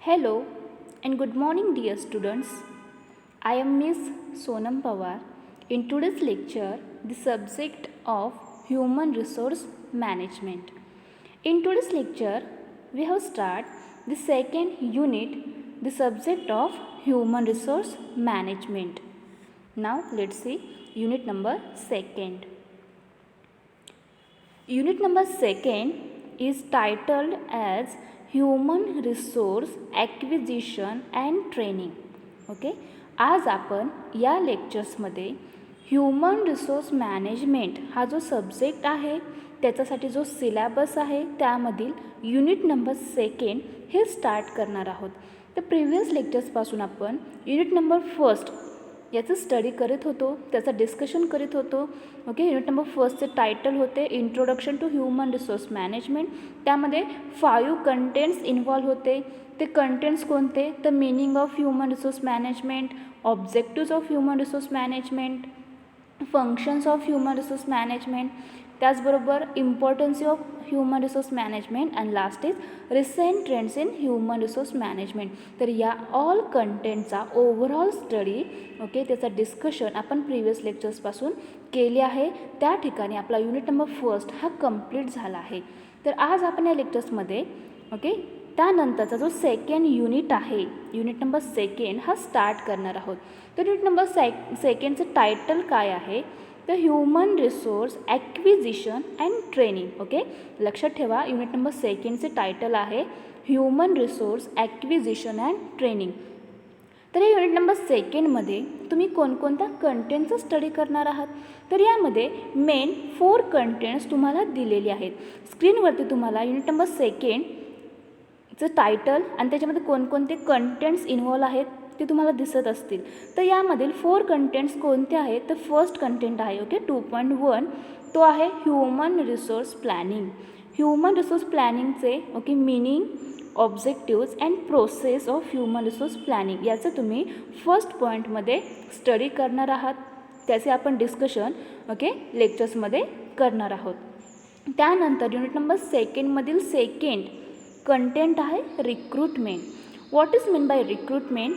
Hello and good morning, dear students. I am Miss Sonam Pawar. In today's lecture, the subject of human resource management. In today's lecture, we have started the second unit, the subject of human resource management. Now, let's see unit number second. Unit number second is titled as Human Resource Acquisition and Training. Okay, आज आपण या लेक्चर्समध्ये human resource management हा जो subject आहे त्याच्यासाठी जो syllabus आहे त्यामधील युनिट नंबर सेकंड हे स्टार्ट करणार आहोत. तर प्रिव्हियस लेक्चर्सपासून आपण युनिट नंबर फर्स्ट याचं स्टडी करत होतो, त्याचं डिस्कशन करीत होतो. ओके, युनिट नंबर फर्स्टचे टायटल होते introduction to human resource management. त्यामध्ये 5 कंटेंट्स इन्व्हॉल्व होते. ते कंटेंट्स कोणते? तर meaning of human resource management, objectives of human resource management, functions of human resource management, त्याचबरोबर importancy of human resource management and last is recent trends in human resource management. तर या all कंटेंटचा overall study okay त्याचा discussion आपण previous लेक्चर्सपासून केले आहे. त्या ठिकाणी आपला युनिट नंबर फर्स्ट हा कंप्लीट झाला आहे. तर आज आपण या लेक्चर्समध्ये ओके त्यानंतरचा जो सेकंड युनिट आहे युनिट नंबर सेकंड हा स्टार्ट करणार आहोत. तर युनिट नंबर सेकंडचं टायटल काय आहे? तर human resource acquisition and training. Okay, लक्षात ठेवा युनिट नंबर सेकंडचे टायटल आहे human resource acquisition and training. तर या युनिट नंबर सेकंडमध्ये तुम्ही कोणकोणत्या कंटेंटचं स्टडी करणार आहात? तर यामध्ये मेन 4 कंटेंट्स तुम्हाला दिलेले आहेत. स्क्रीनवरती तुम्हाला युनिट नंबर सेकंडचं टायटल आणि त्याच्यामध्ये कोणकोणते कंटेंट्स इन्व्हॉल्व आहेत ते तुम्हाला दिसत असतील. तर यामधील 4 कंटेंट्स कोणते आहेत? तर फर्स्ट कंटेंट आहे ओके 2.1 तो आहे human resource planning. Human resource प्लॅनिंगचे okay meaning, objectives and process of human resource planning याचं तुम्ही फर्स्ट पॉईंटमध्ये स्टडी करणार आहात. त्याचे आपण डिस्कशन ओके लेक्चर्समध्ये करणार आहोत. त्यानंतर युनिट नंबर सेकंडमधील सेकंड कंटेंट आहे recruitment. What is mean by recruitment?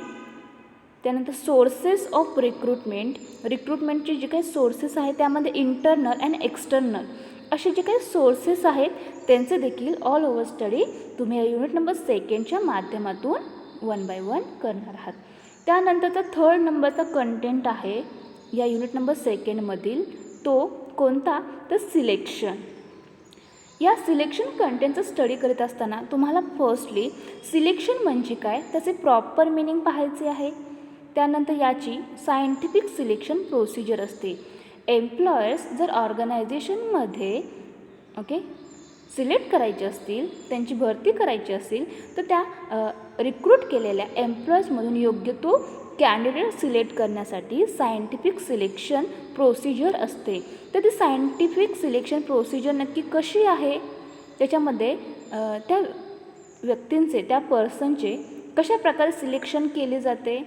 त्यानंतर सोर्सेस ऑफ रिक्रुटमेंट. रिक्रुटमेंटचे जे काही सोर्सेस आहेत त्यामध्ये इंटरनल अँड एक्सटर्नल असे जे काही सोर्सेस आहेत त्यांचे देखील ऑल ओव्हर स्टडी तुम्ही या युनिट नंबर सेकंडच्या माध्यमातून 1 बाय 1 करणार आहात. त्यानंतरचा थर्ड नंबरचा कंटेंट आहे या युनिट नंबर सेकंडमधील तो कोणता? तर सिलेक्शन. या सिलेक्शन कंटेंटचं स्टडी करत असताना तुम्हाला फर्स्टली सिलेक्शन म्हणजे काय त्याचे प्रॉपर मिनिंग पाहायचे आहे. त्यानंतर याची सायंटिफिक सिलेक्शन प्रोसिजर असते. एम्प्लॉयर्स जर ऑर्गनायझेशनमध्ये ओके सिलेक्ट करायचे असतील, त्यांची भरती करायची असेल तर त्या रिक्रूट केलेल्या एम्प्लॉयजमधून योग्य तो कॅन्डिडेट सिलेक्ट करण्यासाठी सायंटिफिक सिलेक्शन प्रोसिजर असते. तर ती सायंटिफिक सिलेक्शन प्रोसिजर नक्की कशी आहे? त्याच्यामध्ये त्या व्यक्तींचे त्या पर्सनचे कशा प्रकारे सिलेक्शन केले जाते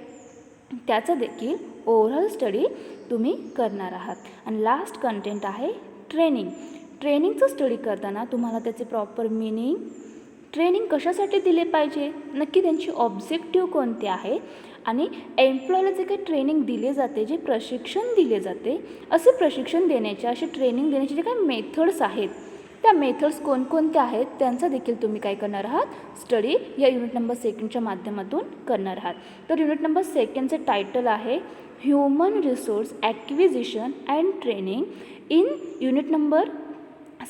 त्याचं देखील ओव्हरऑल स्टडी तुम्ही करणार आहात. आणि लास्ट कंटेंट आहे ट्रेनिंग. ट्रेनिंगचं स्टडी करताना तुम्हाला त्याचे प्रॉपर मिनिंग, ट्रेनिंग कशासाठी दिले पाहिजे, नक्की त्यांची ऑब्जेक्टिव्ह कोणते आहे आणि एम्प्लॉयला जे काही ट्रेनिंग दिले जाते, जे प्रशिक्षण दिले जाते, असे प्रशिक्षण देण्याचे असे ट्रेनिंग देण्याचे जे काही मेथड्स आहेत त्या मेथड्स कोणकोणत्या आहेत त्यांचा देखील तुम्ही काय करणार आहात? स्टडी या युनिट नंबर सेकंडच्या माध्यमातून करणार आहात. तर युनिट नंबर सेकंडचे टायटल आहे human resource acquisition and training. In unit number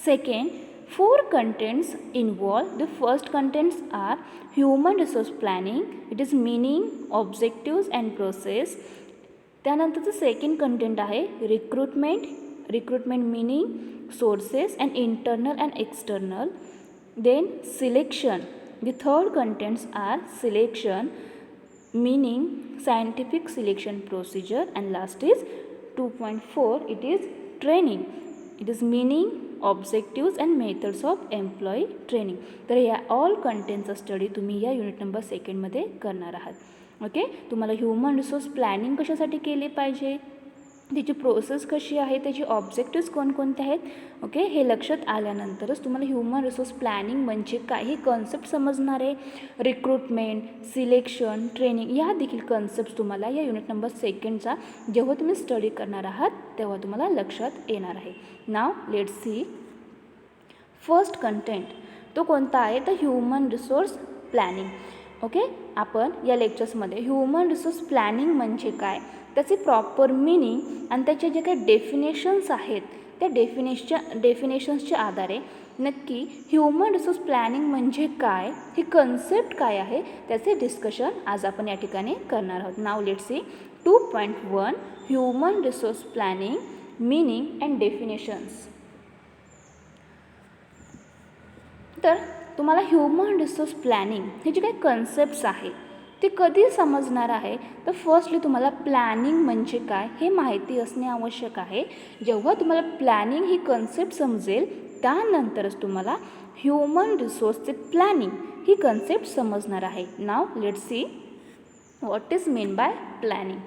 second 4 contents involved. The first contents are human resource planning, it is meaning, objectives and process. त्यानंतरचं सेकंड कंटेंट आहे recruitment. Recruitment meaning, sources and internal and external. Then selection. The third contents are selection, meaning, scientific selection procedure and last is 2.4 it is training. It is meaning, objectives and methods of employee training. तर या all कंटेंटचा study तुम्ही या unit number सेकंडमध्ये करणार आहात. Okay, तुम्हाला human resource planning कशासाठी केले पाहिजे, त्याची प्रोसेस कशी आहे, त्याची ऑब्जेक्टिव्स कोणकोणते आहेत, ओके, हे लक्षात आल्यानंतरच तुम्हाला ह्युमन रिसोर्स प्लॅनिंग म्हणजे काय ही कॉन्सेप्ट समजणार आहे. रिक्रुटमेंट, सिलेक्शन, ट्रेनिंग या देखील कॉन्सेप्ट तुम्हाला या युनिट नंबर 2चा जेव्हा तुम्ही स्टडी करणार आहात तेव्हा तुम्हाला लक्षात येणार आहे. Now let's see first content. तो कोणता आहे तर ह्युमन रिसोर्स प्लॅनिंग. ओके, आपण या लेक्चर्समध्ये ह्युमन रिसोर्स प्लॅनिंग म्हणजे काय, त्याचे प्रॉपर मीनिंग आणि त्याचे जे काही डेफिनेशन्स आहेत त्या डेफिनेशन्सच्या आधारे नक्की ह्युमन रिसोर्स प्लॅनिंग म्हणजे काय, ही कन्सेप्ट काय आहे, त्याचे डिस्कशन आज आपण या ठिकाणी करणार आहोत. नाव let's C 2.1 human resource planning meaning and definitions. तर तुम्हाला ह्युमन रिसोर्स प्लॅनिंग हे जे काही कन्सेप्ट्स आहे ते कधी समजणार आहे तर फर्स्टली तुम्हाला प्लॅनिंग म्हणजे काय हे माहिती असणे आवश्यक आहे. जेव्हा तुम्हाला प्लॅनिंग ही कन्सेप्ट समजेल त्यानंतरच तुम्हाला ह्युमन रिसोर्सचे प्लॅनिंग ही कन्सेप्ट समजणार आहे. Now let's see what is mean by planning.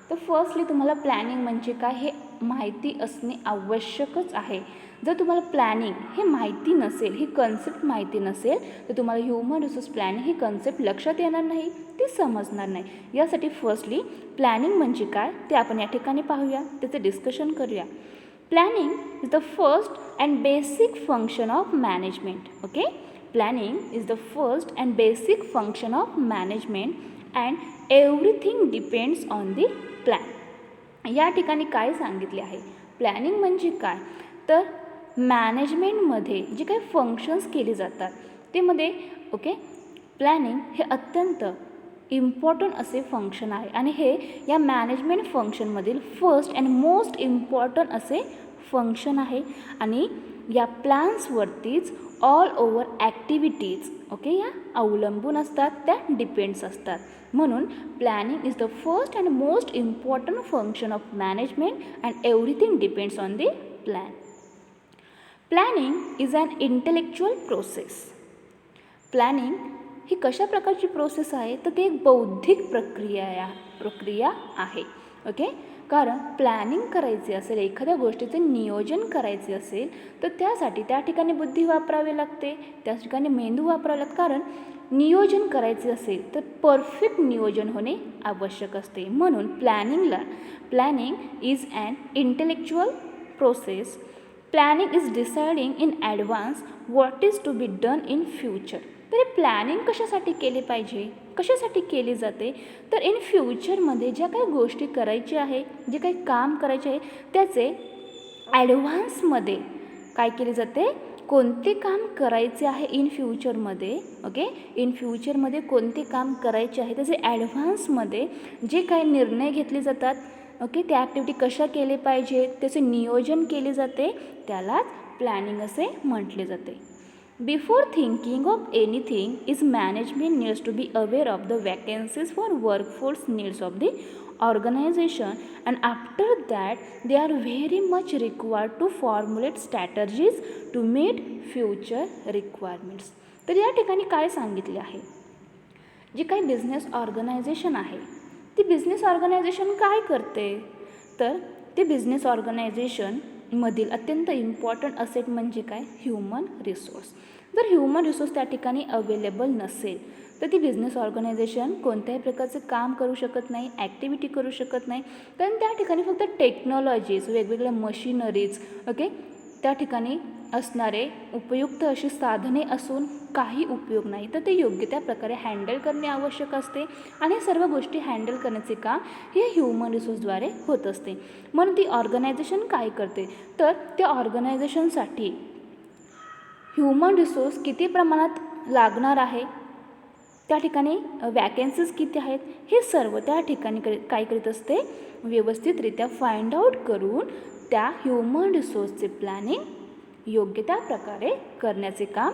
तर फर्स्टली तुम्हाला प्लॅनिंग म्हणजे काय हे माहिती असणे आवश्यकच आहे. जर तुम्हाला प्लॅनिंग हे माहिती नसेल, ही कन्सेप्ट माहिती नसेल तर तुम्हाला ह्युमन रिसोर्स प्लॅनिंग ही कन्सेप्ट लक्षात येणार नाही, ती समजणार नाही. यासाठी फर्स्टली प्लॅनिंग म्हणजे काय ते आपण या ठिकाणी पाहूया, त्याचे डिस्कशन करूया. Planning is the first and basic function of management. Okay, planning is the first and basic function of management and everything depends on the plan. या ठिकाणी काय सांगितले आहे, प्लॅनिंग म्हणजे काय तर मॅनेजमेंटमध्ये जे काही फंक्शन्स केली जातात ते मध्ये ओके प्लॅनिंग हे अत्यंत इम्पॉर्टंट असे फंक्शन आहे आणि हे या मॅनेजमेंट फंक्शनमधील फर्स्ट अँड मोस्ट इम्पॉर्टंट असे फंक्शन आहे आणि या प्लॅन्सवरतीच ऑल ओव्हर ॲक्टिव्हिटीज ओके या अवलंबून असतात, त्या डिपेंड्स असतात. म्हणून planning is the first and most important function of management and everything depends on the plan. Planning is an intellectual process. Planning ही कशा प्रकारची प्रोसेस आहे तर ती एक बौद्धिक प्रक्रिया आहे. ओके, कारण प्लॅनिंग करायचे असेल, एखाद्या गोष्टीचे नियोजन करायचे असेल तर त्यासाठी त्या ठिकाणी बुद्धी वापरावी लागते, त्या ठिकाणी मेंदू वापरावा लागतो. कारण नियोजन करायचे असेल तर परफेक्ट नियोजन होणे आवश्यक असते. म्हणून planning is an intellectual process. Planning is deciding in advance what is to be done in future. तर हे प्लॅनिंग कशासाठी केले पाहिजे, कशासाठी केली जाते तर इन फ्युचरमध्ये ज्या काही गोष्टी करायची आहे, जे काही काम करायचे आहे त्याचे ॲडव्हान्समध्ये काय केले जाते, कोणते काम करायचे आहे इन फ्युचरमध्ये. ओके, इन फ्युचरमध्ये कोणते काम करायचे आहे त्याचे ॲडव्हान्समध्ये जे काही निर्णय घेतले जातात, ओके, त्या ॲक्टिव्हिटी कशा केले पाहिजे त्याचे नियोजन केले जाते, त्यालाच प्लॅनिंग असे म्हटले जाते. Before thinking of anything is management needs to be aware of the vacancies for workforce needs of the organisation and after that they are very much required to formulate strategies to meet future requirements. तर या ठिकाणी काय सांगितले आहे, जे काही business organisation आहे ती बिझनेस ऑर्गनायझेशन काय करते तर ते बिझनेस ऑर्गनायझेशनमधील अत्यंत इम्पॉर्टंट असेट म्हणजे काय, ह्युमन रिसोर्स. जर ह्युमन रिसोर्स त्या ठिकाणी अवेलेबल नसेल तर ती बिझनेस ऑर्गनायझेशन कोणत्याही प्रकारचे काम करू शकत नाही, ॲक्टिव्हिटी करू शकत नाही. कारण त्या ठिकाणी फक्त टेक्नॉलॉजीज, वेगवेगळ्या मशिनरीज ओके त्या ठिकाणी असणारे उपयुक्त अशी साधने असून काही उपयोग नाही. तर ते योग्य त्या प्रकारे हँडल करणे आवश्यक असते आणि सर्व गोष्टी हँडल करण्याचे काम हे ह्युमन रिसोर्सद्वारे होत असते. म्हणून ती ऑर्गनायझेशन काय करते तर त्या ऑर्गनायझेशनसाठी ह्युमन रिसोर्स किती प्रमाणात लागणार आहे, त्या ठिकाणी वॅकन्सीज किती आहेत, हे सर्व त्या ठिकाणी काय करीत असते, व्यवस्थितरित्या फाइंड आउट करून त्या ह्युमन रिसोर्सचे प्लॅनिंग योग्य त्या प्रकारे करण्याचे काम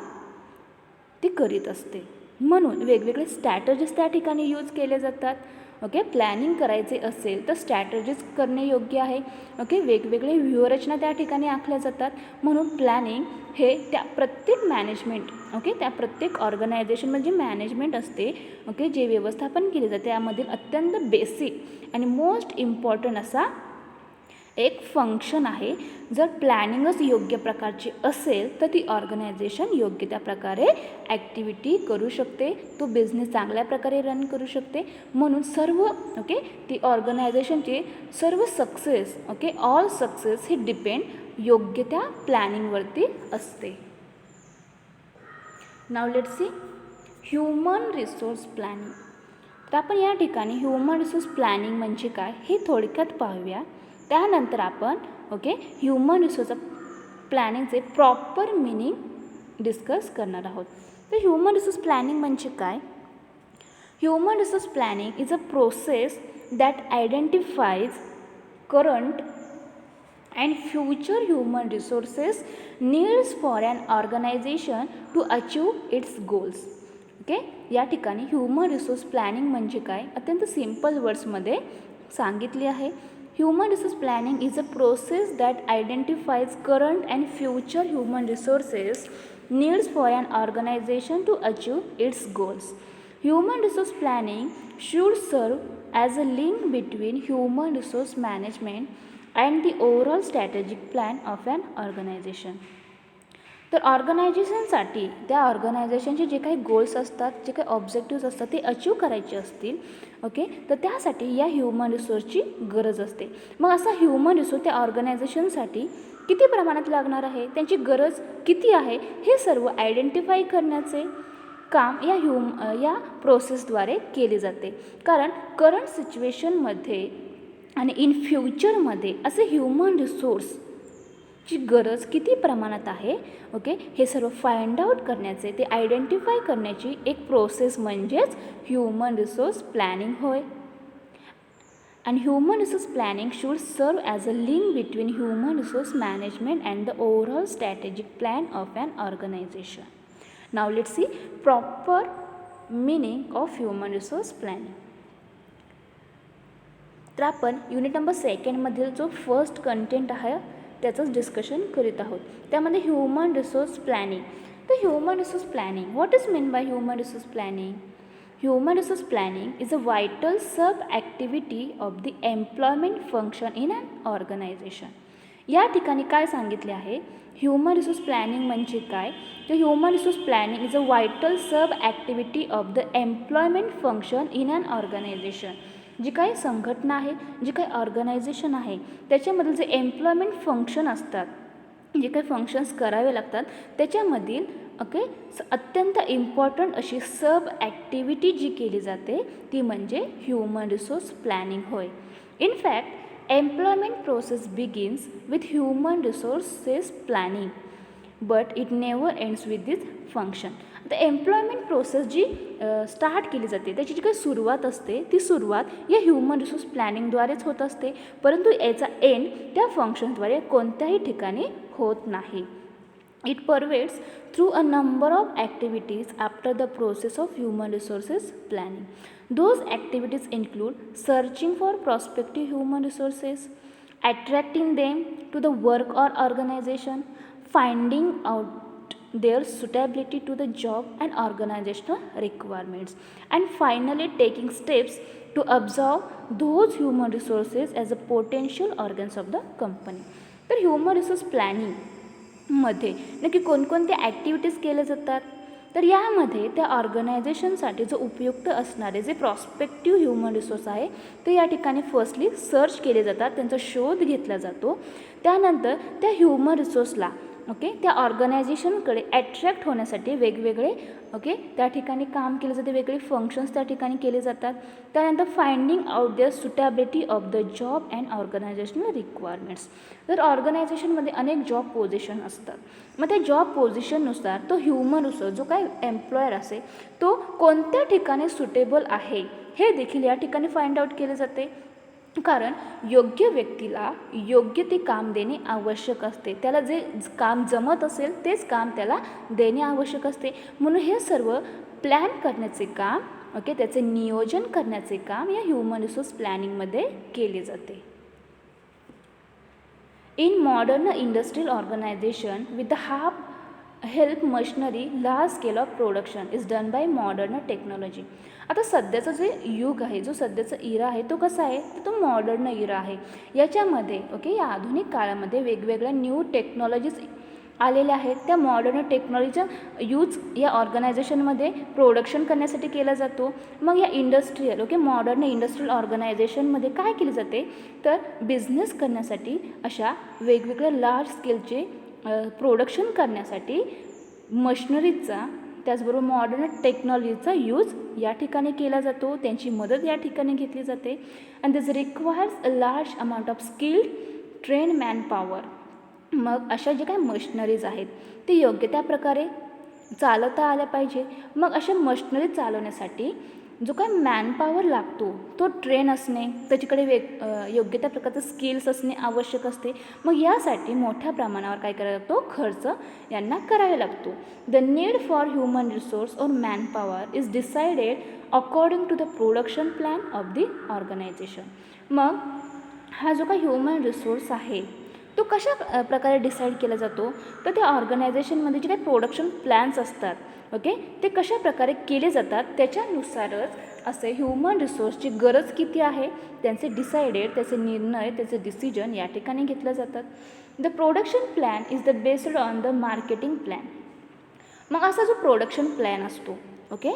ती करीत असते. म्हणून वेगवेगळे स्ट्रॅटर्जीज त्या ठिकाणी यूज केले जातात. ओके, प्लॅनिंग करायचे असेल तर स्ट्रॅटर्जीज करणे योग्य आहे. ओके, वेगवेगळे व्यूहरचना त्या ठिकाणी आखल्या जातात. म्हणून प्लॅनिंग हे त्या प्रत्येक मॅनेजमेंट ओके त्या प्रत्येक ऑर्गनायझेशन म्हणजे मॅनेजमेंट असते ओके जे व्यवस्थापन केले जाते त्यामधील अत्यंत बेसिक आणि मोस्ट इम्पॉर्टंट असा एक फंक्शन आहे. जर प्लॅनिंगच योग्य प्रकारची असेल तर ती ऑर्गनायझेशन योग्य त्या प्रकारे ॲक्टिव्हिटी करू शकते, तो बिझनेस चांगल्या प्रकारे रन करू शकते. म्हणून सर्व ती ऑर्गनायझेशनची सर्व सक्सेस ऑल सक्सेस ही डिपेंड योग्य त्या प्लॅनिंगवरती असते. नाव let's C human resource planning. तर आपण या ठिकाणी ह्युमन रिसोर्स प्लॅनिंग म्हणजे काय हे थोडक्यात पाहूया. त्यानंतर आपण ह्युमन रिसोर्स प्लॅनिंगचे प्रॉपर मिनिंग डिस्कस करणार आहोत. तर ह्युमन रिसोर्स प्लॅनिंग म्हणजे काय? Human resource planning is a process that identifies current and future human resources needs for an organization to achieve its goals. या ठिकाणी ह्युमन रिसोर्स प्लॅनिंग म्हणजे काय अत्यंत सिंपल वर्ड्समध्ये सांगितले आहे. Human resource planning is a process that identifies current and future human resources needs for an organization to achieve its goals. Human resource planning should serve as a link between human resource management and the overall strategic plan of an organization. तर ऑर्गनायझेशनसाठी त्या ऑर्गनायझेशनचे जे काही goals असतात, जे काही objectives असतात ते अचीव करायचे असतील तर त्यासाठी या ह्युमन रिसोर्सची गरज असते. मग असा ह्युमन रिसोर्स त्या ऑर्गनायझेशनसाठी किती प्रमाणात लागणार आहे, त्यांची गरज किती आहे, हे सर्व आयडेंटिफाय करण्याचे काम या प्रोसेसद्वारे केले जाते. कारण करंट सिच्युएशनमध्ये आणि इन फ्युचरमध्ये असे ह्युमन रिसोर्सची गरज किती प्रमाणात आहे हे सर्व फाइंड आउट करण्याचे, ते आयडेंटिफाय करण्याची एक प्रोसेस म्हणजेच ह्युमन रिसोर्स प्लॅनिंग होय. And human resource planning should serve as a link between human resource management and the overall strategic plan of an organization. Now let's see proper meaning of human resource planning. तर आपण unit number 2 मधील जो first content आहे त्याचंच discussion करीत आहोत. त्यामध्ये human resource planning. तर human resource planning, what is mean by human resource planning? Human resource planning is a vital sub-activity of the employment function in an organization. या ठिकाणी काय सांगितले आहे? ह्युमन रिसोर्स प्लॅनिंग म्हणजे काय? तर human resource planning is a vital sub activity of the employment function in an organization. जी काही संघटना आहे, जी काही ऑर्गनायझेशन आहे त्याच्यामधील जे एम्प्लॉयमेंट फंक्शन असतात, जे काही फंक्शन्स करावे लागतात त्याच्यामधील अत्यंत इम्पॉर्टंट अशी सब ॲक्टिव्हिटी जी केली जाते ती म्हणजे ह्युमन रिसोर्स प्लॅनिंग होय. In fact employment process begins with human resources planning but it never ends with this function. आता एम्प्लॉयमेंट प्रोसेस जी स्टार्ट केली जाते त्याची जी काही सुरुवात असते ती सुरुवात या ह्युमन रिसोर्स प्लॅनिंगद्वारेच होत असते, परंतु याचा एंड त्या फंक्शनद्वारे कोणत्याही ठिकाणी होत नाही. It pervades through a number of activities after the process of human resources planning. Those activities include searching for prospective human resources, attracting them to the work or organization, finding out their suitability to the job and organizational requirements, and finally taking steps to absorb those human resources as a potential organs of the company. तर human resource planning मध्ये नक्की कोणकोणत्या activities केल्या जातात? तर यामध्ये त्या ऑर्गनायझेशनसाठी जो उपयुक्त असणारे जे प्रॉस्पेक्टिव्ह ह्युमन रिसोर्स आहे ते या ठिकाणी फर्स्टली सर्च केले जातात, त्यांचा शोध घेतला जातो. त्यानंतर त्या ह्युमन रिसोर्सला त्या ऑर्गनायझेशनकडे ॲट्रॅक्ट होण्यासाठी वेगवेगळे त्या ठिकाणी काम केले जाते, वेगळे फंक्शन्स त्या ठिकाणी केले जातात. त्यानंतर finding out their suitability of the job and organisational requirements. तर ऑर्गनायझेशनमध्ये अनेक जॉब पोझिशन असतात, मग त्या जॉब पोझिशननुसार तो ह्युमन रिसोर्स जो काय एम्प्लॉयर असेल तो कोणत्या ठिकाणी सुटेबल आहे हे देखील या ठिकाणी फाइंड आउट केले जाते. कारण योग्य व्यक्तीला योग्य ते काम देणे आवश्यक असते, त्याला जे काम जमत असेल तेच काम त्याला देणे आवश्यक असते. म्हणून हे सर्व प्लॅन करण्याचे काम त्याचे नियोजन करण्याचे काम या ह्युमन रिसोर्स प्लॅनिंगमध्ये केले जाते. In modern industrial organization with the help machinery large scale of production is done by modern technology. आता सध्याचं जे युग आहे, जो सध्याचा इरा आहे तो कसा आहे, तर तो मॉडर्न इरा आहे. याच्यामध्ये ओके, या आधुनिक काळामध्ये वेगवेगळ्या न्यू टेक्नॉलॉजीज आलेल्या आहेत. त्या मॉडर्न टेक्नॉलॉजीचा यूज या ऑर्गनायझेशनमध्ये प्रोडक्शन करण्यासाठी केला जातो. मग या इंडस्ट्रियल ओके, मॉडर्न इंडस्ट्रियल ऑर्गनायझेशनमध्ये काय केले जाते, तर बिझनेस करण्यासाठी अशा वेगवेगळ्या लार्ज स्केलचे प्रोडक्शन करण्यासाठी मशिनरीचा, त्याचबरोबर मॉडर्न टेक्नॉलॉजीचा यूज या ठिकाणी केला जातो. त्यांची मदत या ठिकाणी घेतली जाते. And this requires a large amount of skilled train man power. मग अशा जे काही मशिनरीज आहेत ते योग्य त्या प्रकारे चालवता आल्या पाहिजे. मग अशा मशिनरी चालवण्यासाठी जो काही मॅनपॉवर लागतो तो ट्रेन असणे, त्याच्याकडे योग्य त्या प्रकारचं स्किल्स असणे आवश्यक असते. मग यासाठी मोठ्या प्रमाणावर काय करायला लागतो, खर्च यांना करावा लागतो. The need for human resource or manpower is decided according to the production plan of the organization. मग हा जो काही ह्युमन रिसोर्स आहे तो कशा प्रकारे डिसाईड केला जातो, तर त्या ऑर्गनायझेशनमध्ये जे काही प्रोडक्शन प्लॅन्स असतात ओके, ते कशा प्रकारे केले जातात त्याच्यानुसारच असे ह्युमन रिसोर्सची गरज किती आहे त्यांचे डिसाइडेड, त्याचे निर्णय, त्याचे डिसिजन या ठिकाणी घेतले जातात. The production plan is the based on the marketing plan. मग असा जो प्रोडक्शन प्लॅन असतो ओके,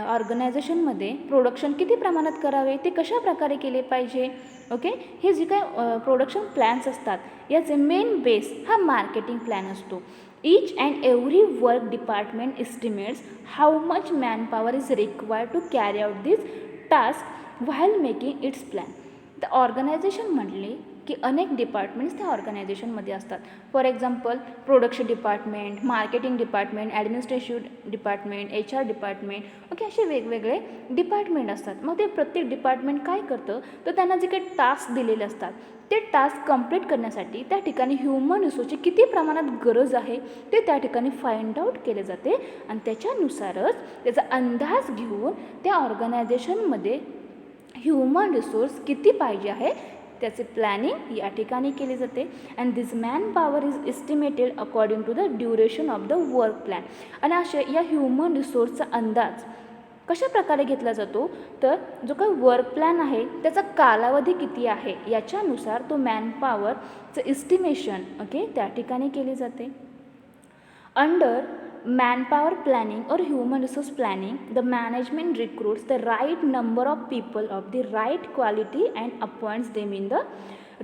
ऑर्गनायझेशनमध्ये प्रोडक्शन किती प्रमाणात करावे, ते कशा प्रकारे केले पाहिजे ओके, हे जे काय प्रोडक्शन प्लॅन्स असतात याचे मेन बेस हा मार्केटिंग प्लॅन असतो. Each and every work department estimates how much manpower is required to carry out this task while making its plan. The organization म्हटले की अनेक डिपार्टमेंट्स त्या ऑर्गनायझेशनमध्ये असतात. For example production department, marketing department, administrative department, HR department okay, असे वेगवेगळे department असतात. मग ते प्रत्येक डिपार्टमेंट काय करतं, तर त्यांना जे काही टास्क दिलेले असतात ते टास्क कंप्लीट करण्यासाठी त्या ठिकाणी ह्युमन रिसोर्सची किती प्रमाणात गरज आहे ते त्या ठिकाणी फाइंड आउट केले जाते. आणि त्याच्यानुसारच त्याचा अंदाज घेऊन त्या ऑर्गनायझेशनमध्ये ह्युमन रिसोर्स किती पाहिजे आहे त्याचे प्लॅनिंग या ठिकाणी केले जाते. And this manpower is estimated according to the duration of the work plan. आणि असे या ह्युमन रिसोर्सचा अंदाज कशा प्रकारे घेतला जातो, तर जो काही वर्क प्लॅन आहे त्याचा कालावधी किती आहे याच्यानुसार तो मॅनपॉवरचं एस्टिमेशन ओके त्या ठिकाणी केले जाते. Under manpower planning or human resource planning, the management recruits the right number of people of the right quality and appoints them in the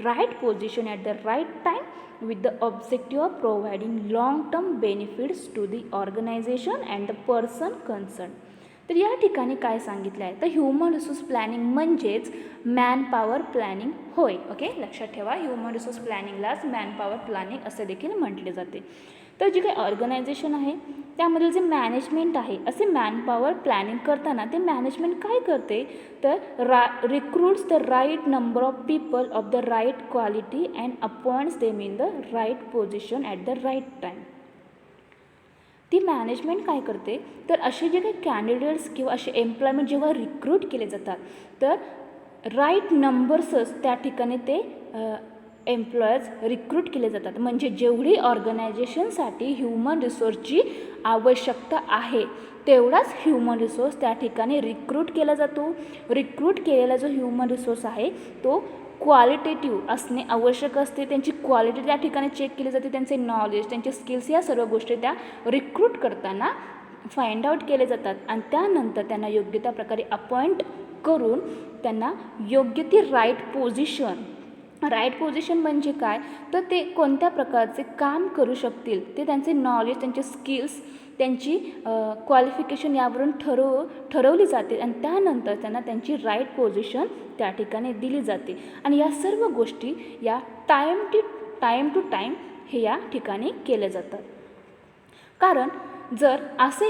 right position at the right time with the objective of providing long-term benefits to the organization and the person concerned. तर या ठिकाणी काय सांगितलं आहे, तर human resource planning म्हणजेच manpower planning होय. Okay, लक्षात ठेवा, ह्युमन रिसोर्स प्लॅनिंगलाच मॅनपॉवर प्लॅनिंग असे देखील म्हटले जाते. तर जे काही ऑर्गनायझेशन आहे त्यामधील जे मॅनेजमेंट आहे असे मॅनपॉवर प्लॅनिंग करताना ते मॅनेजमेंट काय करते, तर recruits the right number of people of the right quality and appoints them in the right position at the right time. ती मॅनेजमेंट काय करते, तर असे जे काही कॅन्डिडेट्स किंवा असे एम्प्लॉयमेंट जेव्हा रिक्रूट केले जातात तर राईट नंबर्सच त्या ठिकाणी ते एम्प्लॉयर्स रिक्रूट केले जातात. म्हणजे जेवढी ऑर्गनायझेशनसाठी ह्युमन रिसोर्सची आवश्यकता आहे तेवढाच ह्युमन रिसोर्स त्या ठिकाणी रिक्रूट केला जातो. रिक्रूट केलेला जो ह्युमन रिसोर्स आहे तो क्वालिटेटिव्ह असणे आवश्यक असते. त्यांची क्वालिटी त्या ठिकाणी चेक केली जाते, त्यांचे नॉलेज, त्यांचे स्किल्स या सर्व गोष्टी त्या रिक्रूट करताना फाइंड आउट केले जातात. आणि त्यानंतर त्यांना योग्य त्या प्रकारे अपॉइंट करून त्यांना योग्य ती राईट पोझिशन म्हणजे काय, तर ते कोणत्या प्रकारचे काम करू शकतील ते त्यांचे नॉलेज, त्यांचे स्किल्स, त्यांची क्वालिफिकेशन यावरून ठरवली जाते. आणि त्यानंतर त्यांना त्यांची राईट पोझिशन त्या ठिकाणी दिली जाते. आणि या सर्व गोष्टी या टाईम टू टाईम हे या ठिकाणी केल्या जातात. कारण जर असे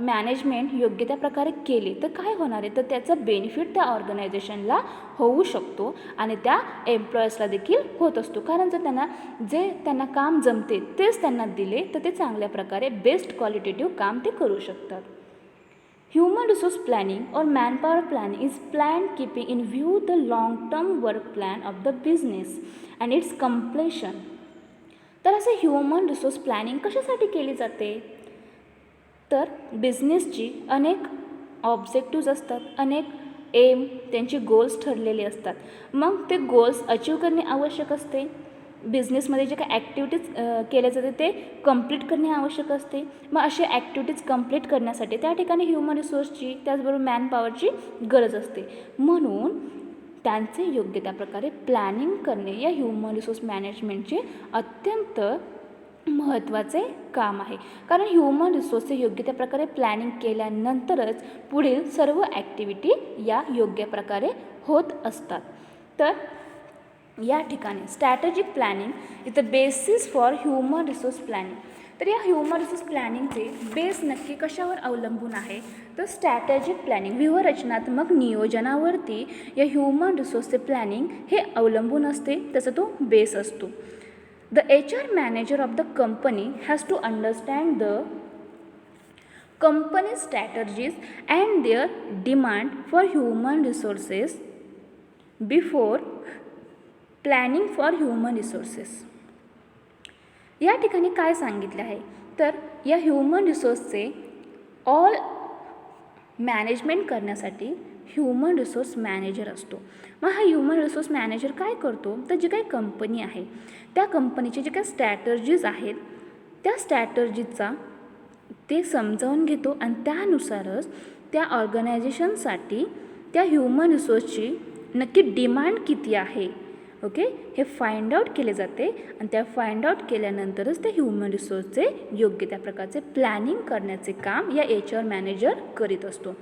मॅनेजमेंट योग्य त्या प्रकारे केले तर काय होणार आहे, तर त्याचा बेनिफिट त्या ऑर्गनायझेशनला होऊ शकतो आणि त्या एम्प्लॉयर्सला देखील होत असतो. कारण जर त्यांना काम जमते तेच त्यांना दिले तर ते चांगल्या प्रकारे बेस्ट क्वालिटेटिव्ह काम ते करू शकतात. Human resource planning or manpower planning is planned keeping in view the long-term work plan of the business and its completion. तर असे ह्युमन रिसोर्स प्लॅनिंग कशासाठी केली जाते? तर बिझनेसची अनेक ऑब्जेक्टिव्ज असतात, अनेक एम त्यांचे गोल्स ठरलेले असतात. मग ते गोल्स अचीव करणे आवश्यक असते. बिझनेसमध्ये जे काही ॲक्टिव्हिटीज केल्या जाते ते कंप्लीट करणे आवश्यक असते. मग असे ॲक्टिव्हिटीज कंप्लीट करण्यासाठी त्या ठिकाणी ह्युमन रिसोर्सची त्याचबरोबर मॅनपॉवरची गरज असते. म्हणून त्यांचे योग्य त्या प्रकारे प्लॅनिंग करणे या ह्युमन रिसोर्स मॅनेजमेंटचे अत्यंत महत्त्वाचे काम आहे. कारण ह्युमन रिसोर्सचे योग्य त्या प्रकारे प्लॅनिंग केल्यानंतरच पुढील सर्व ॲक्टिव्हिटी या योग्य प्रकारे होत असतात. तर या ठिकाणी strategic planning is the basis for human resource planning. तर या ह्युमन रिसोर्स प्लॅनिंगचे बेस नक्की कशावर अवलंबून आहे? तर स्ट्रॅटेजिक प्लॅनिंग व्यूहरचनात्मक नियोजनावरती या ह्युमन रिसोर्सचे प्लॅनिंग हे अवलंबून असते, त्याचा तो बेस असतो. The HR manager of the company has to understand the company's strategies and their demand for human resources before planning for human resources. या ठिकाणी काय सांगितले आहे? तर या ह्युमन रिसोर्सचे ऑल मॅनेजमेंट करण्यासाठी ह्युमन रिसोर्स मॅनेजर असतो. मग हा ह्युमन रिसोर्स मॅनेजर काय करतो? तर जी काही कंपनी आहे त्या कंपनीचे जे काही स्ट्रॅटर्जीज आहेत त्या स्ट्रॅटर्जीचा ते समजावून घेतो आणि त्यानुसारच त्या ऑर्गनायझेशनसाठी त्या ह्युमन रिसोर्सची नक्की डिमांड किती आहे, ओके, हे फाइंड आउट केले जाते आणि त्या फाइंड आउट केल्यानंतरच त्या ह्युमन रिसोर्सचे योग्य त्या प्रकारचे प्लॅनिंग करण्याचे काम या HR मॅनेजर करीत असतो.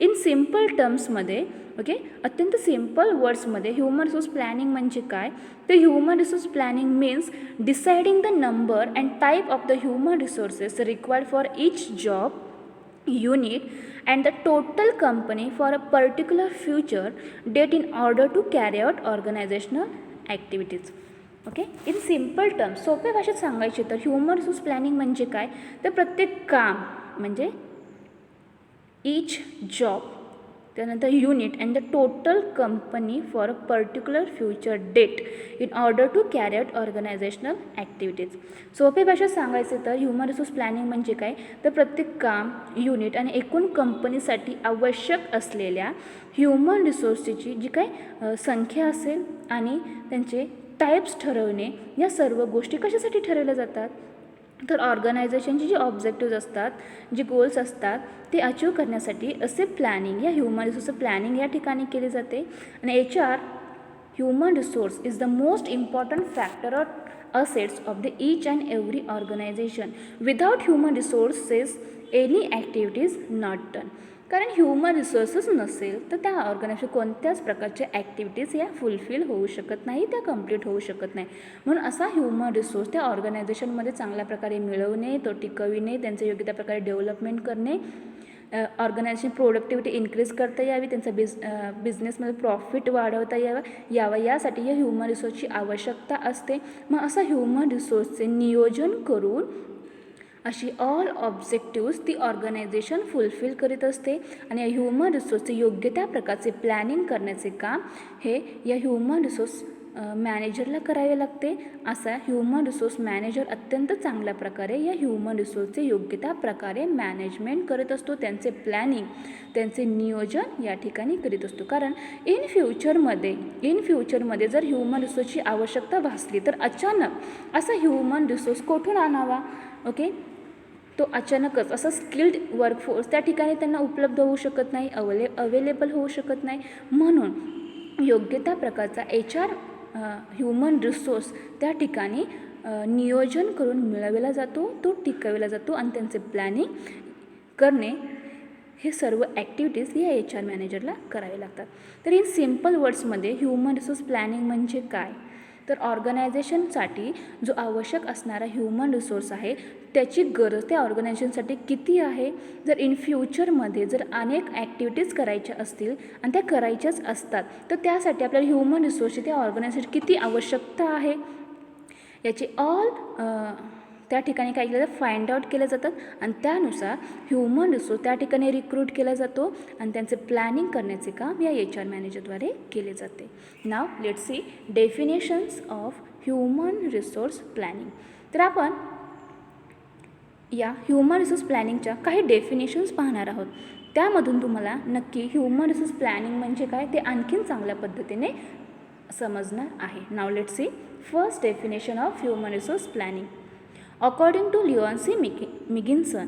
इन सिम्पल टर्म्समध्ये, ओके, अत्यंत सिम्पल वर्ड्समध्ये ह्युमन रिसोर्स प्लॅनिंग म्हणजे काय? तर human resource planning means deciding the number and type of the human resources required for each job unit and the total company for a particular future date in order to carry out organizational activities. Okay, in simple terms, सोप्या भाषेत सांगायचे तर human resource planning म्हणजे काय? तर प्रत्येक काम म्हणजे ईच जॉब, त्यानंतर unit and the total company for a particular future date in order to carry out organisational activities. सोप्या भाषेत सांगायचे तर ह्युमन रिसोर्स प्लॅनिंग म्हणजे काय? तर प्रत्येक काम, युनिट आणि एकूण कंपनीसाठी आवश्यक असलेल्या ह्युमन रिसोर्सची जी काही संख्या असेल आणि त्यांचे टाईप्स ठरवणे, या सर्व गोष्टी कशासाठी ठरवल्या जातात? तर ऑर्गनायझेशनचे जे ऑब्जेक्टिव्ज असतात, जे गोल्स असतात ते अचीव करण्यासाठी असे प्लॅनिंग या ह्युमन रिसोर्स प्लॅनिंग या ठिकाणी केली जाते. आणि HR human resource is the most important factor or assets of the each and every organisation. Without human resources any activity is not done. कारण ह्युमन रिसोर्सेस नसेल तर त्या ऑर्गनायझेशन कोणत्याच प्रकारच्या ॲक्टिव्हिटीज या फुलफिल होऊ शकत नाही, त्या कंप्लीट होऊ शकत नाही. म्हणून असा ह्युमन रिसोर्स त्या ऑर्गनायझेशनमध्ये चांगल्या प्रकारे मिळवणे, तो टिकविणे, त्यांचे योग्य त्या प्रकारे डेव्हलपमेंट करणे, ऑर्गनायझेशन प्रोडक्टिव्हिटी इन्क्रीज करता यावी, त्यांचा बिझनेसमध्ये प्रॉफिट वाढवता यावा यासाठी या ह्युमन रिसोर्सची आवश्यकता असते. मग असा ह्युमन रिसोर्सचे नियोजन करून अशी ऑल ऑब्जेक्टिव्ज ती ऑर्गनायझेशन फुलफिल करीत असते. आणि या ह्युमन रिसोर्सचे योग्य त्या प्रकारचे प्लॅनिंग करण्याचे काम हे या ह्युमन रिसोर्स मॅनेजरला करावे लागते. असा ह्युमन रिसोर्स मॅनेजर अत्यंत चांगल्या प्रकारे या ह्युमन रिसोर्सचे योग्य त्या प्रकारे मॅनेजमेंट करत असतो, त्यांचे प्लॅनिंग, त्यांचे नियोजन या ठिकाणी करीत असतो. कारण इन फ्युचरमध्ये जर ह्युमन रिसोर्सची आवश्यकता भासली तर अचानक असा ह्युमन रिसोर्स कुठून आणावा? ओके, तो अचानकच असा स्किल्ड वर्कफोर्स त्या ठिकाणी त्यांना उपलब्ध होऊ शकत नाही, अवेलेबल होऊ शकत नाही. म्हणून योग्य त्या प्रकारचा HR ह्युमन रिसोर्स त्या ठिकाणी नियोजन करून मिळवला जातो, तो टिकवला जातो आणि त्यांचे प्लॅनिंग करणे हे सर्व ॲक्टिव्हिटीज या HR मॅनेजरला करावे लागतात. तर इन सिम्पल वर्ड्समध्ये ह्युमन रिसोर्स प्लॅनिंग म्हणजे काय? तर ऑर्गनायझेशनसाठी जो आवश्यक असणारा ह्युमन रिसोर्स आहे त्याची गरज त्या ऑर्गनायझेशनसाठी किती आहे? जर इन फ्युचरमध्ये जर अनेक ॲक्टिव्हिटीज करायच्या असतील आणि त्या करायच्याच असतात तर त्यासाठी आपल्याला ह्युमन रिसोर्सची त्या ऑर्गनायझेशन किती आवश्यकता आहे याची ऑल त्या ठिकाणी काय केलं जातं? फाइंड आउट केले जातात आणि त्यानुसार ह्युमन रिसोर्स त्या ठिकाणी रिक्रूट केला जातो आणि त्यांचे प्लॅनिंग करण्याचे काम या HR मॅनेजरद्वारे केले जाते. नाव let's C definitions of human resource planning. तर आपण या ह्युमन रिसोर्स प्लॅनिंगच्या काही डेफिनेशन्स पाहणार आहोत. त्यामधून तुम्हाला नक्की ह्युमन रिसोर्स प्लॅनिंग म्हणजे काय ते आणखीन चांगल्या पद्धतीने समजणार आहे. Now let's see first definition of human resource planning. According to Leon C Megginson,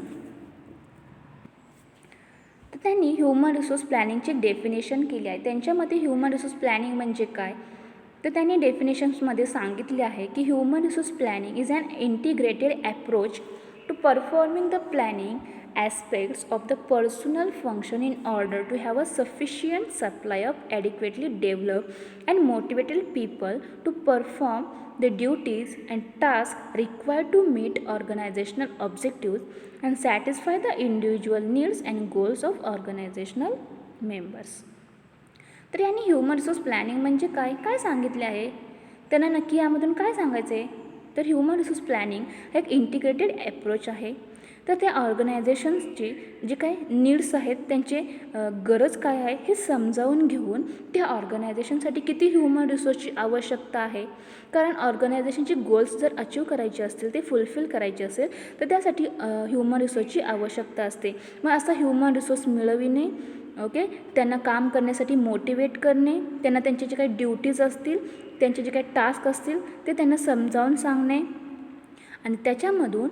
तर त्यांनी ह्युमन रिसोर्स प्लॅनिंगची डेफिनेशन केली आहे. त्यांच्या मते ह्युमन रिसोर्स प्लॅनिंग म्हणजे काय, तर त्यांनी डेफिनेशन्समध्ये सांगितले आहे की human resource planning is an integrated approach to performing the planning aspects of the personal function in order to have a sufficient supply of adequately developed and motivated people to perform the duties and tasks required to meet organizational objectives and satisfy the individual needs and goals of organizational members. तर यांनी human resource planning म्हणजे काय काय सांगितले आहे, त्यांना नक्की यामधून काय सांगायचं आहे. तर ह्युमन रिसोर्स प्लॅनिंग हा एक इंटिग्रेटेड ॲप्रोच आहे. तर त्या ऑर्गनायझेशन्सची जे काही नीड्स आहेत, त्यांचे गरज काय आहे हे समजावून घेऊन त्या ऑर्गनायझेशनसाठी किती ह्युमन रिसोर्सची आवश्यकता आहे, कारण ऑर्गनायझेशनचे गोल्स जर अचीव करायचे असतील, ते फुलफिल करायचे असेल, तर त्यासाठी ह्युमन रिसोर्सची आवश्यकता असते. मग असा ह्युमन रिसोर्स मिळविणे, ओके, त्यांना काम करण्यासाठी मोटिवेट करणे, त्यांना त्यांचे जे काही ड्युटीज असतील, त्यांचे जे काही टास्क असतील ते त्यांना समजावून सांगणे आणि त्याच्यामधून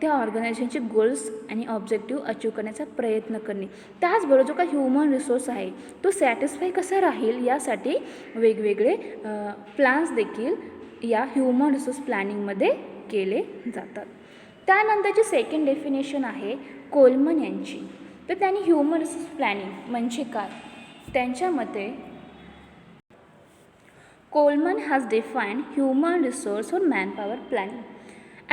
त्या ऑर्गनायझेशनचे गोल्स आणि ऑब्जेक्टिव्ह अचीव करण्याचा प्रयत्न करणे. त्याचबरोबर जो काही ह्युमन रिसोर्स आहे तो सॅटिस्फाय कसा राहील यासाठी वेगवेगळे प्लॅन्स देखील या ह्युमन रिसोर्स प्लॅनिंगमध्ये केले जातात. त्यानंतरची सेकंड डेफिनेशन आहे कोलमन यांची. तर त्यांनी ह्युमन रिसोर्स प्लॅनिंग म्हणजे काय, त्यांच्या मते Coleman has defined human resource or manpower planning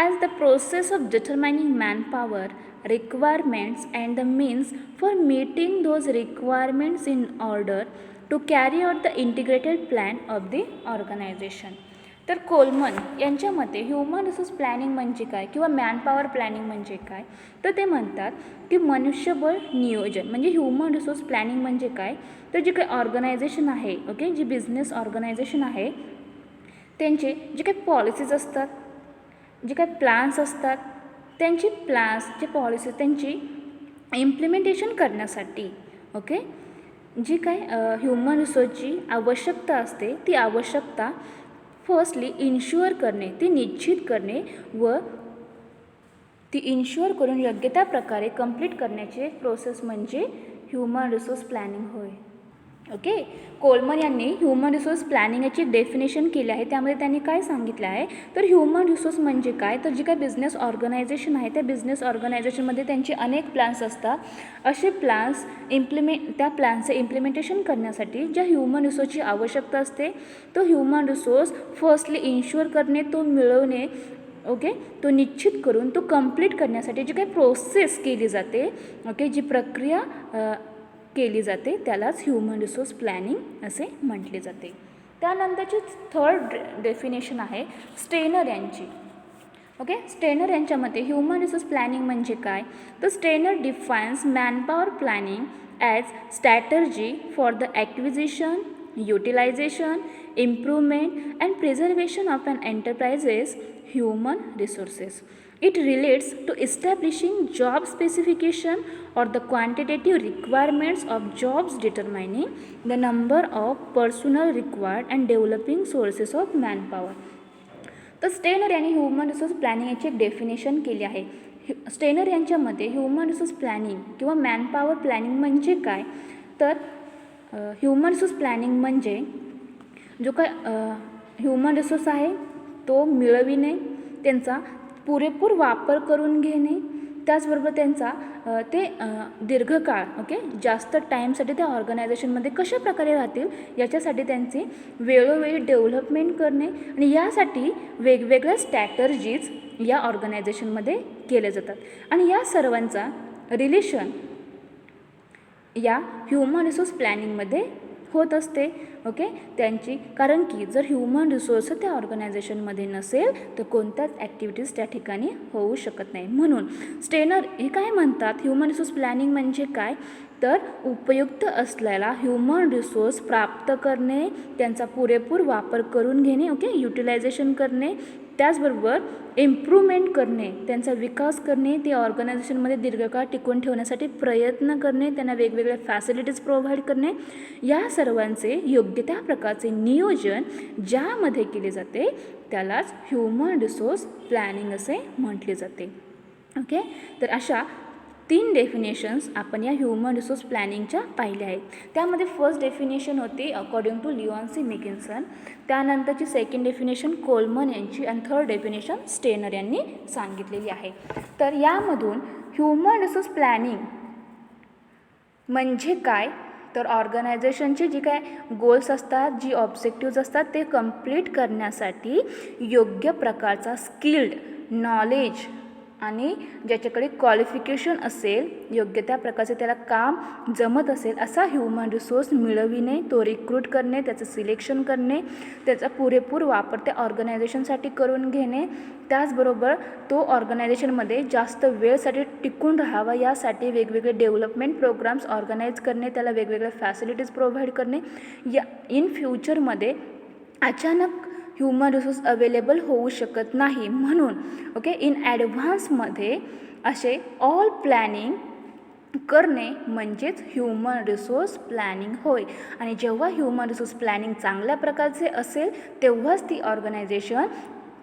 as the process of determining manpower requirements and the means for meeting those requirements in order to carry out the integrated plan of the organization. तर Coleman यांच्या मते human resource planning म्हणजे काय किंवा manpower planning म्हणजे काय, तर ते म्हणतात की मनुष्यबळ नियोजन म्हणजे ह्युमन रिसोर्स प्लॅनिंग म्हणजे काय, तर जे काही ऑर्गनायझेशन आहे, ओके, जी बिझनेस ऑर्गनायझेशन आहे त्यांचे जे काही पॉलिसीज असतात, जे काही प्लॅन्स असतात, त्यांची प्लॅन्स जे पॉलिसीज त्यांची इम्प्लिमेंटेशन करण्यासाठी, ओके, जी काही ह्युमन रिसोर्सची आवश्यकता असते ती आवश्यकता फर्स्टली इन्श्युअर करणे, ती निश्चित करणे व ती इन्श्युअर करून योग्य त्या प्रकारे कंप्लीट करण्याची प्रोसेस म्हणजे ह्युमन रिसोर्स प्लॅनिंग होय. ओके, कोलमन यांनी ह्युमन रिसोर्स प्लॅनिंग याची डेफिनेशन केली आहे. त्यामध्ये त्यांनी काय सांगितलं आहे, तर ह्युमन रिसोर्स म्हणजे काय, तर जी काही बिझनेस ऑर्गनायझेशन आहे त्या बिझनेस ऑर्गनायझेशनमध्ये त्यांचे अनेक प्लॅन्स असतात. असे प्लॅन्स त्या प्लॅन्सचे इम्प्लिमेंटेशन करण्यासाठी ज्या ह्युमन रिसोर्सची आवश्यकता असते तो ह्युमन रिसोर्स फर्स्टली इन्श्युअर करणे, तो मिळवणे, ओके, तो निश्चित करून तो कंप्लीट करण्यासाठी जी काही प्रोसेस केली जाते, ओके, जी प्रक्रिया केली जाते त्यालाच ह्युमन रिसोर्स प्लॅनिंग असे म्हटले जाते. त्यानंतरची थर्ड डेफिनेशन आहे स्टेनर यांची. ओके, स्टेनर यांच्या मते ह्युमन रिसोर्स प्लॅनिंग म्हणजे काय, तर Stainer defines manpower planning as strategy for the acquisition, utilisation, improvement and preservation of an enterprises human resources. It relates to establishing job specification or the quantitative requirements of jobs, determining the number of personnel required and developing sources of manpower. तर Steiner यांनी human resource planning याची एक definition केली आहे. Steiner यांच्या मते human resource planning किंवा manpower planning म्हणजे काय, तर ह्युमन रिसोर्स प्लॅनिंग म्हणजे जो काय ह्युमन रिसोर्स आहे तो मिळविणे, त्यांचा पुरेपूर वापर करून घेणे, त्याचबरोबर त्यांचा ते दीर्घकाळ, ओके, जास्त टाईमसाठी त्या ऑर्गनायझेशनमध्ये कशा प्रकारे राहतील याच्यासाठी त्यांची वेळोवेळी डेव्हलपमेंट करणे आणि यासाठी वेगवेगळ्या स्ट्रॅटर्जीज या ऑर्गनायझेशनमध्ये केले जातात आणि या सर्वांचा रिलेशन या ह्युमन रिसोर्स प्लॅनिंगमध्ये होत असते. ओके, त्यांची कारण की जर ह्युमन रिसोर्स त्या ऑर्गनायझेशनमध्ये नसेल तर कोणत्याच ॲक्टिव्हिटीज त्या ठिकाणी होऊ शकत नाही. म्हणून स्टेनर हे काय म्हणतात, ह्युमन रिसोर्स प्लॅनिंग म्हणजे काय, तर उपयुक्त असलेला ह्युमन रिसोर्स प्राप्त करणे, त्यांचा पुरेपूर वापर करून घेणे, ओके, युटिलायझेशन करणे, त्याचबरोबर इम्प्रूव्हमेंट करणे, त्यांचा विकास करणे, ते ऑर्गनायझेशनमध्ये दीर्घकाळ टिकवून ठेवण्यासाठी प्रयत्न करणे, त्यांना वेगवेगळ्या फॅसिलिटीज प्रोव्हाइड करणे, या सर्वांचे योग्य त्या प्रकारचे नियोजन ज्यामध्ये केले जाते त्यालाच ह्युमन रिसोर्स प्लॅनिंग असे म्हटले जाते. ओके, तर अशा 3 डेफिनेशन्स आपण या ह्युमन रिसोर्स प्लॅनिंगच्या पाहिल्या आहेत. त्यामध्ये फर्स्ट डेफिनेशन होती अकॉर्डिंग टू लिओन्सी मिकिन्सन, त्यानंतरची सेकंड डेफिनेशन कोलमन यांची आणि थर्ड डेफिनेशन स्टेनर यांनी सांगितलेली आहे. तर यामधून ह्युमन रिसोर्स प्लॅनिंग म्हणजे काय, तर ऑर्गनायझेशनचे जे काय गोल्स असतात, जी ऑब्जेक्टिव्ज असतात ते कंप्लीट करण्यासाठी योग्य प्रकारचा स्किल्ड नॉलेज आणि ज्याच्याकडे क्वालिफिकेशन असेल, योग्य त्या प्रकारचे त्याला काम जमत असेल असा ह्युमन रिसोर्स मिळविणे, तो रिक्रूट करणे, त्याचं सिलेक्शन करणे, त्याचा पुरेपूर वापर त्या ऑर्गनायझेशनसाठी करून घेणे, त्याचबरोबर तो ऑर्गनायझेशनमध्ये जास्त वेळसाठी टिकून राहावा यासाठी वेगवेगळे डेव्हलपमेंट प्रोग्राम्स ऑर्गनाईज करणे, त्याला वेगवेगळ्या फॅसिलिटीज प्रोव्हाइड करणे. या इन फ्युचरमध्ये अचानक ह्युमन रिसोर्स अवेलेबल होऊ शकत नाही, म्हणून ओके इन ॲडव्हान्समध्ये असे ऑल प्लॅनिंग करणे म्हणजेच ह्युमन रिसोर्स प्लॅनिंग होय. आणि जेव्हा ह्युमन रिसोर्स प्लॅनिंग चांगल्या प्रकारचे असेल तेव्हाच ती ऑर्गनायझेशन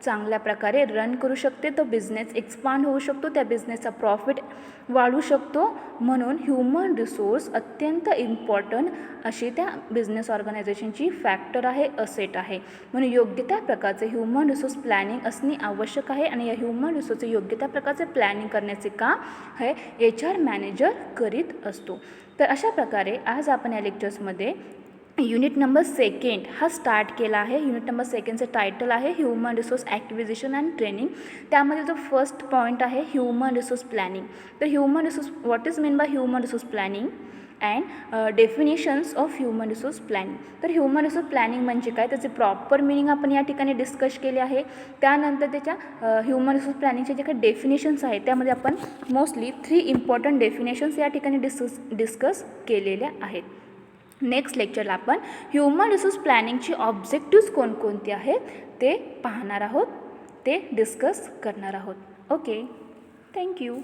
चांगल्या प्रकारे रन करू शकते, तो बिझनेस एक्सपांड होऊ शकतो, त्या बिझनेसचा प्रॉफिट वाढू शकतो. म्हणून ह्युमन रिसोर्स अत्यंत इम्पॉर्टंट अशी त्या बिझनेस ऑर्गनायझेशनची फॅक्टर आहे, असेट आहे. म्हणून योग्य त्या प्रकारचे ह्युमन रिसोर्स प्लॅनिंग असणे आवश्यक आहे आणि या ह्युमन रिसोर्सचे योग्य त्या प्रकारचे प्लॅनिंग करण्याचे काम हे HR मॅनेजर करीत असतो. तर अशा प्रकारे आज आपण या लेक्चर्समध्ये युनिट नंबर 2 हा स्टार्ट केला आहे. युनिट नंबर 2चं टायटल आहे human resource acquisition and training. त्यामध्ये जो फर्स्ट पॉईंट आहे ह्युमन रिसोर्स प्लॅनिंग. तर human resource what is mean by human resource planning and definitions of human resource planning. तर human resource planning म्हणजे काय, त्याचे proper meaning आपण या ठिकाणी डिस्कस केले आहे. त्यानंतर त्याच्या ह्युमन रिसोर्स प्लॅनिंगचे जे काही डेफिनेशन्स आहेत त्यामध्ये आपण मोस्टली 3 इम्पॉर्टंट डेफिनेशन्स या ठिकाणी डिस्कस केलेल्या आहेत. नेक्स्ट लेक्चरला आपण ह्युमन रिसोर्स प्लॅनिंगची ऑब्जेक्टिव्स कोणकोणते आहेत ते पाहणार आहोत, ते डिस्कस करणार आहोत. Okay, thank you.